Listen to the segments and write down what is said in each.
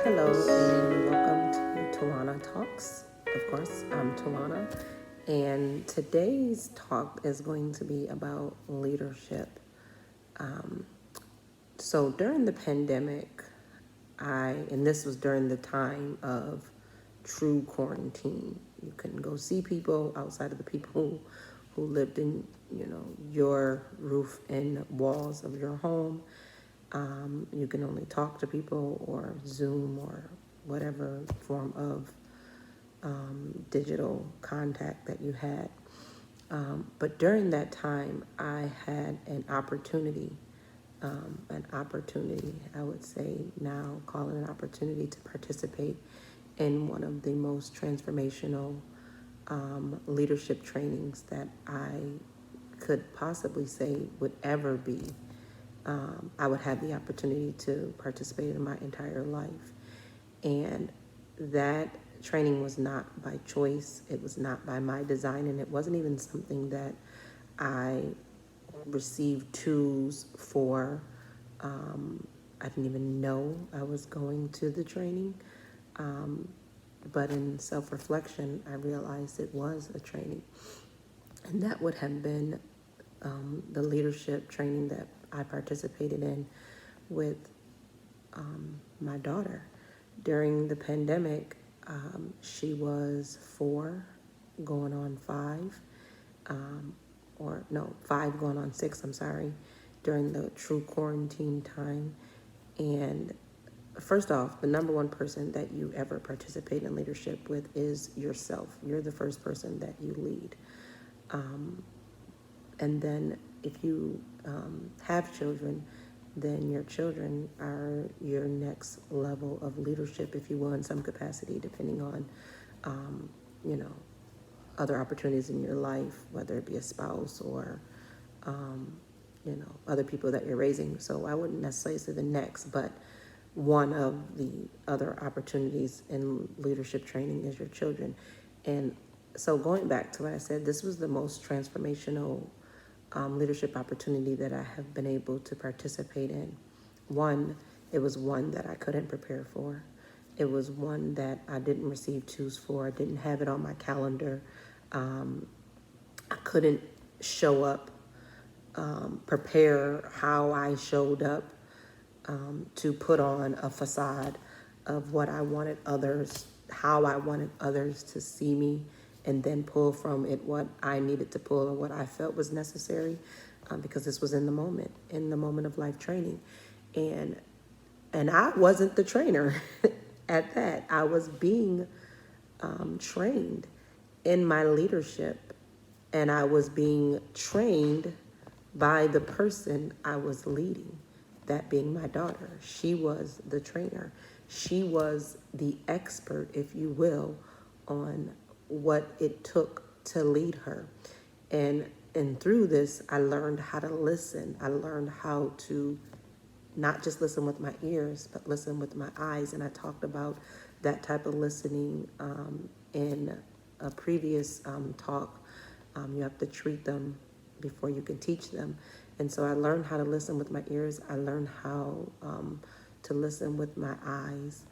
Hello and welcome to Tawana Talks. Of course, I'm Tawana, and today's talk is going to be about leadership. So during the pandemic, and this was during the time of true quarantine. You couldn't go see people outside of the people who lived in, your roof and walls of your home. You can only talk to people or Zoom or whatever form of digital contact that you had. But during that time, I had I would say now, call it an opportunity to participate in one of the most transformational leadership trainings that I could possibly say would ever be. I would have the opportunity to participate in my entire life. And that training was not by choice, it was not by my design, and it wasn't even something that I received tools for. I didn't even know I was going to the training. But in self reflection, I realized it was a training. And that would have been the leadership training that I participated in with my daughter. During the pandemic, she was 4, going on 5, or no, 5 going on 6, I'm sorry, during the true quarantine time. And first off, the number one person that you ever participate in leadership with is yourself. You're the first person that you lead. And then if you have children, then your children are your next level of leadership, if you will, in some capacity, depending on, you know, other opportunities in your life, whether it be a spouse or, other people that you're raising. So I wouldn't necessarily say the next, but one of the other opportunities in leadership training is your children. And so going back to what I said, this was the most transformational leadership opportunity that I have been able to participate in. One, it was one that I couldn't prepare for. It was one that I didn't receive tools for. I didn't have it on my calendar. I couldn't show up, prepare how I showed up to put on a facade of what I wanted others, how I wanted others to see me, and then pull from it what I needed to pull or what I felt was necessary, because this was in the moment of life training, and I wasn't the trainer at that. I was being trained in my leadership, and I was being trained by the person I was leading, that being my daughter. She was the trainer. She was the expert, if you will, on what it took to lead her. And through this, I learned how to listen. I learned how to not just listen with my ears, but listen with my eyes. And I talked about that type of listening in a previous talk. You have to treat them before you can teach them. And so I learned how to listen with my ears. I learned how to listen with my eyes.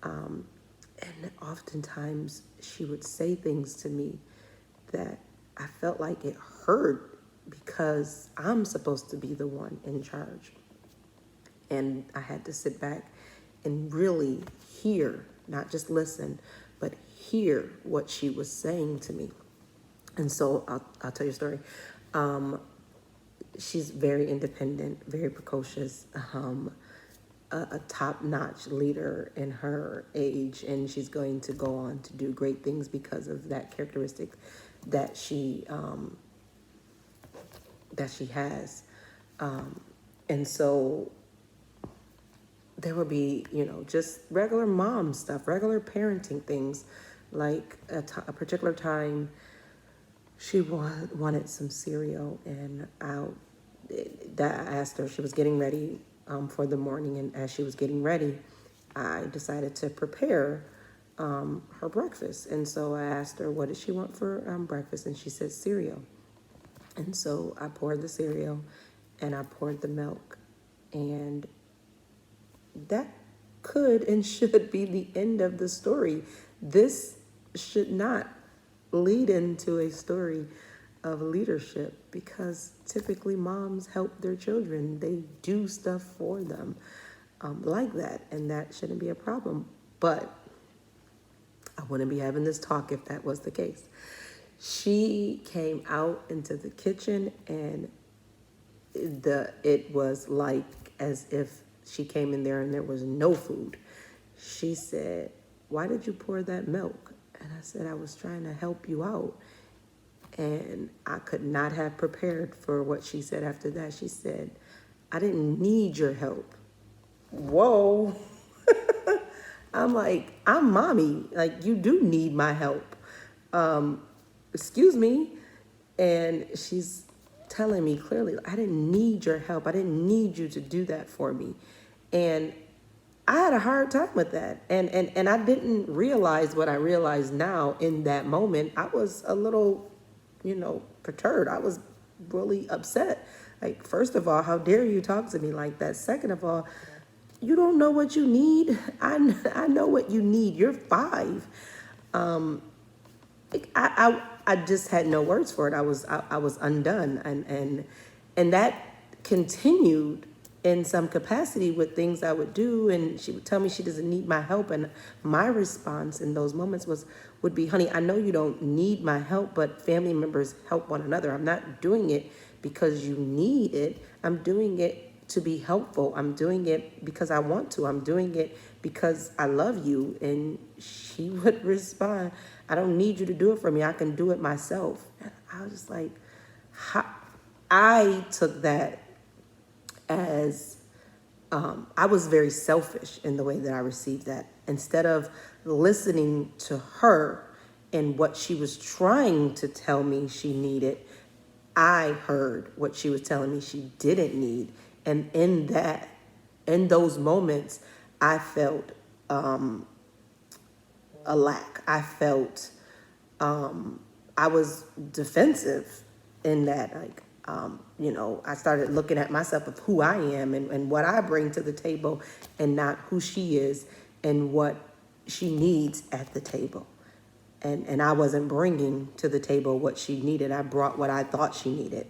And oftentimes she would say things to me that I felt like it hurt, because I'm supposed to be the one in charge. And I had to sit back and really hear, not just listen, but hear what she was saying to me. And so I'll tell you a story. She's very independent, very precocious, a top-notch leader in her age, and she's going to go on to do great things because of that characteristic that she has. And so there would be, just regular mom stuff, regular parenting things, like a particular time she wanted some cereal, and I asked her. She was getting ready for the morning, and as she was getting ready, I decided to prepare her breakfast. And so I asked her, what did she want for breakfast? And she said cereal. And so I poured the cereal and I poured the milk, And that could and should be the end of the story. This should not lead into a story of leadership, because typically moms help their children. They do stuff for them like that, and that shouldn't be a problem. But I wouldn't be having this talk if that was the case. She came out into the kitchen, and it was like as if she came in there and there was no food. She said, "Why did you pour that milk?" And I said, "I was trying to help you out." And I could not have prepared for what she said after that. She said, "I didn't need your help." Whoa. I'm like, I'm mommy. Like, you do need my help. Excuse me. And she's telling me clearly, I didn't need your help. I didn't need you to do that for me. And I had a hard time with that. And I didn't realize what I realize now in that moment. I was a little, perturbed. I was really upset. Like, first of all, how dare you talk to me like that? Second of all, you don't know what you need. I know what you need. You're 5. I just had no words for it. I was undone, and that continued in some capacity with things I would do, and she would tell me she doesn't need my help, and my response in those moments would be, "Honey, I know you don't need my help, but family members help one another. I'm not doing it because you need it. I'm doing it to be helpful. I'm doing it because I want to. I'm doing it because I love you." And she would respond, "I don't need you to do it for me. I can do it myself." And I was just like, I took that as I was very selfish in the way that I received that. Instead of listening to her and what she was trying to tell me she needed, I heard what she was telling me she didn't need. And in those moments, I felt a lack. I felt I was defensive in that, like, I started looking at myself of who I am and what I bring to the table, and not who she is and what she needs at the table. And I wasn't bringing to the table what she needed. I brought what I thought she needed,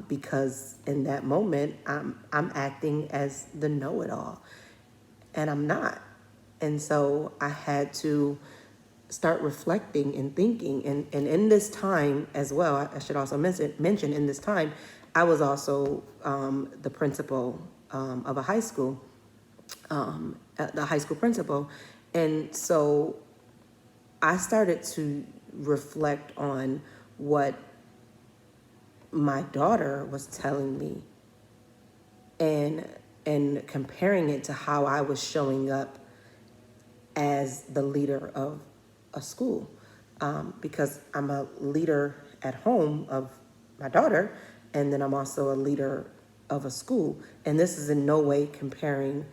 because in that moment, I'm acting as the know-it-all, and I'm not. And so I had to start reflecting and thinking. And in this time as well, I should also mention in this time, I was also the principal of a high school, the high school principal. And so I started to reflect on what my daughter was telling me, and comparing it to how I was showing up as the leader of a school, because I'm a leader at home of my daughter, and then I'm also a leader of a school. And this is in no way comparing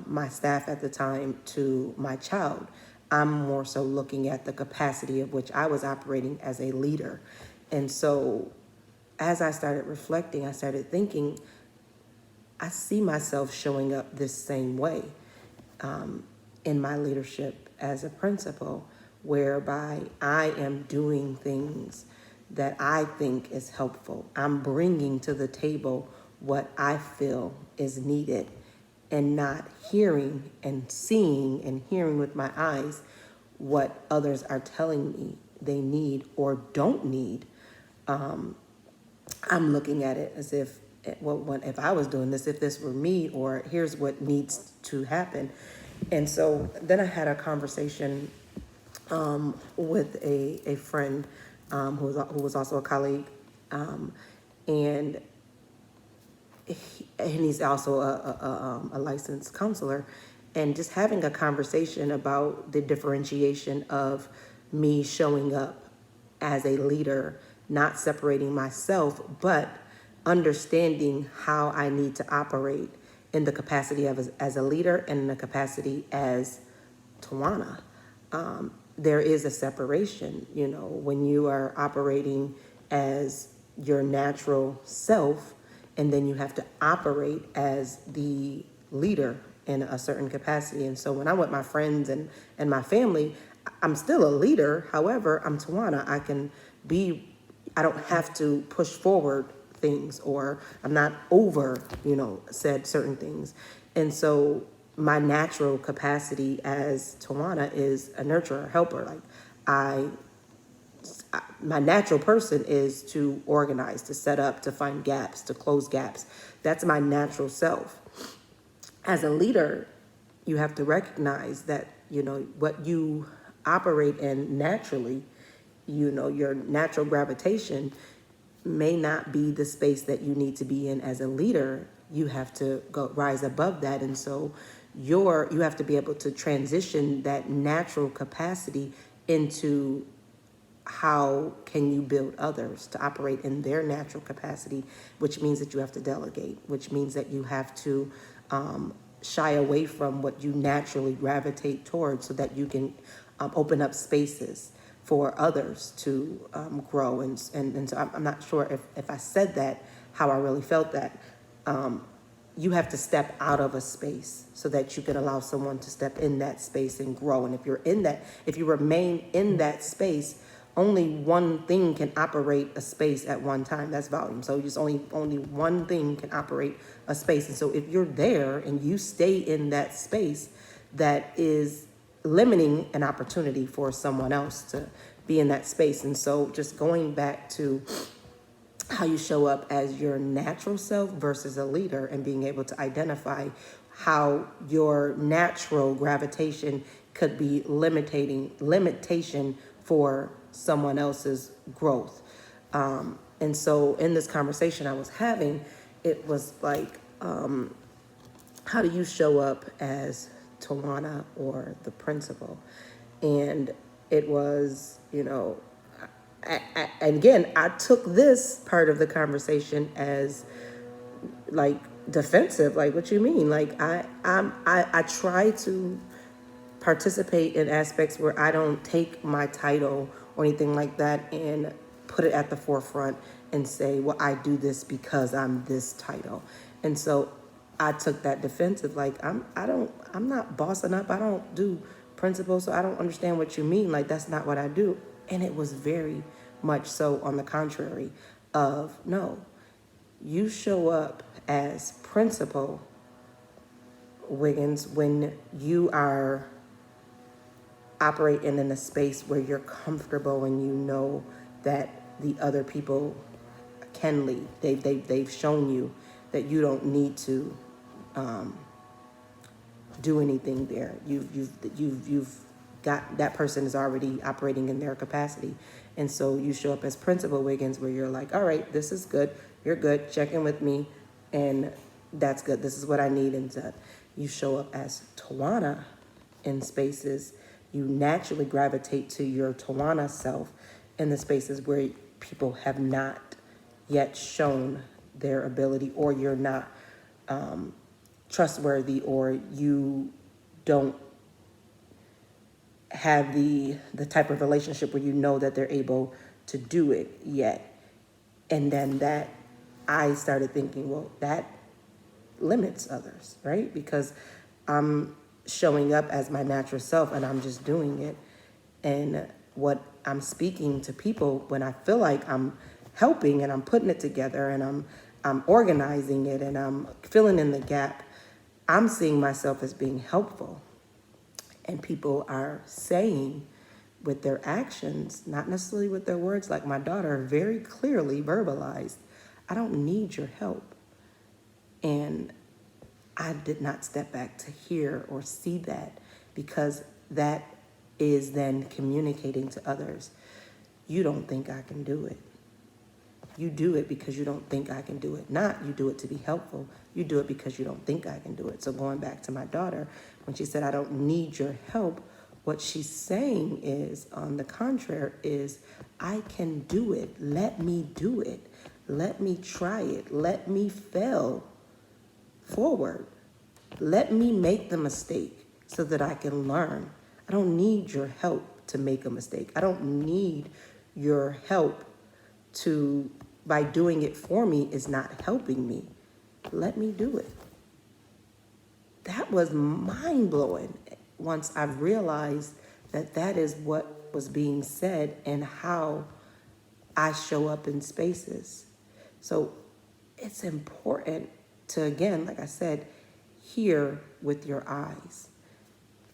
my staff at the time to my child. I'm more so looking at the capacity of which I was operating as a leader. And so as I started reflecting, I started thinking, I see myself showing up this same way in my leadership as a principal, whereby I am doing things that I think is helpful. I'm bringing to the table what I feel is needed, and not hearing and seeing and hearing with my eyes what others are telling me they need or don't need. I'm looking at it as if, well, if I was doing this, if this were me, or here's what needs to happen. And so then I had a conversation with a friend who was also a colleague, and he's also a licensed counselor, and just having a conversation about the differentiation of me showing up as a leader, not separating myself, but understanding how I need to operate in the capacity of as a leader and in the capacity as Tawana. There is a separation, when you are operating as your natural self and then you have to operate as the leader in a certain capacity. And so when I'm with my friends and my family, I'm still a leader. However, I'm Tawana. I don't have to push forward things, or I'm not over, said certain things. And so my natural capacity as Tawana is a nurturer, helper. Like I my natural person is to organize, to set up, to find gaps, to close gaps. That's my natural self. As a leader, you have to recognize that, what you operate in naturally, your natural gravitation may not be the space that you need to be in as a leader. You have to go rise above that. And so you have to be able to transition that natural capacity into how can you build others to operate in their natural capacity, which means that you have to delegate, which means that you have to shy away from what you naturally gravitate towards so that you can open up spaces for others to grow. And so I'm not sure if I said that, how I really felt that. You have to step out of a space so that you can allow someone to step in that space and grow. And if you remain in that space, only one thing can operate a space at one time. That's volume. So just only one thing can operate a space. And so if you're there and you stay in that space, that is limiting an opportunity for someone else to be in that space. And so just going back to how you show up as your natural self versus a leader, and being able to identify how your natural gravitation could be limitation for someone else's growth. And so in this conversation I was having, it was like, how do you show up as Tawana or the principal? And it was, and again, I took this part of the conversation as like defensive. Like, what you mean? Like, I try to participate in aspects where I don't take my title or anything like that and put it at the forefront and say, well, I do this because I'm this title. And so I took that defensive, like, I'm not bossing up. I don't do principles, so I don't understand what you mean. Like, that's not what I do. And it was very much so on the contrary of, no, you show up as Principal Wiggins when you are operating in a space where you're comfortable and you know that the other people can lead. They've shown you that you don't need to do anything there. You've got, that person is already operating in their capacity. And so you show up as Principal Wiggins where you're like, all right, this is good. You're good. Check in with me. And that's good. This is what I need. And so you show up as Tawana in spaces. You naturally gravitate to your Tawana self in the spaces where people have not yet shown their ability, or you're not trustworthy, or you don't have the type of relationship where you know that they're able to do it yet. And then that, I started thinking, well, that limits others, right? Because I'm showing up as my natural self and I'm just doing it. And what I'm speaking to people, when I feel like I'm helping and I'm putting it together and I'm organizing it and I'm filling in the gap, I'm seeing myself as being helpful. And people are saying with their actions, not necessarily with their words, like my daughter very clearly verbalized, I don't need your help. And I did not step back to hear or see that, because that is then communicating to others, you don't think I can do it. You do it because you don't think I can do it. Not you do it to be helpful. You do it because you don't think I can do it. So going back to my daughter, when she said, I don't need your help, what she's saying is, on the contrary, is I can do it. Let me do it. Let me try it. Let me fail forward. Let me make the mistake so that I can learn. I don't need your help to make a mistake. I don't need your help to by doing it for me is not helping me. Let me do it. That was mind blowing once I realized that that is what was being said and how I show up in spaces. So it's important to, again, like I said, hear with your eyes,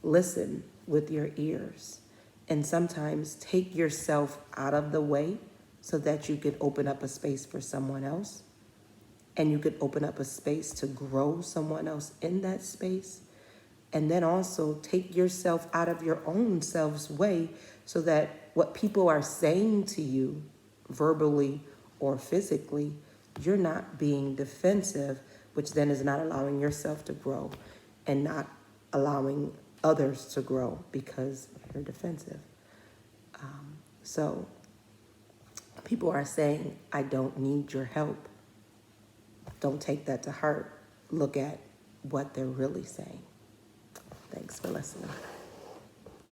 listen with your ears, and sometimes take yourself out of the way so that you could open up a space for someone else, and you could open up a space to grow someone else in that space. And then also take yourself out of your own self's way so that what people are saying to you verbally or physically, you're not being defensive, which then is not allowing yourself to grow and not allowing others to grow because you're defensive. So people are saying, I don't need your help. Don't take that to heart. Look at what they're really saying. Thanks for listening.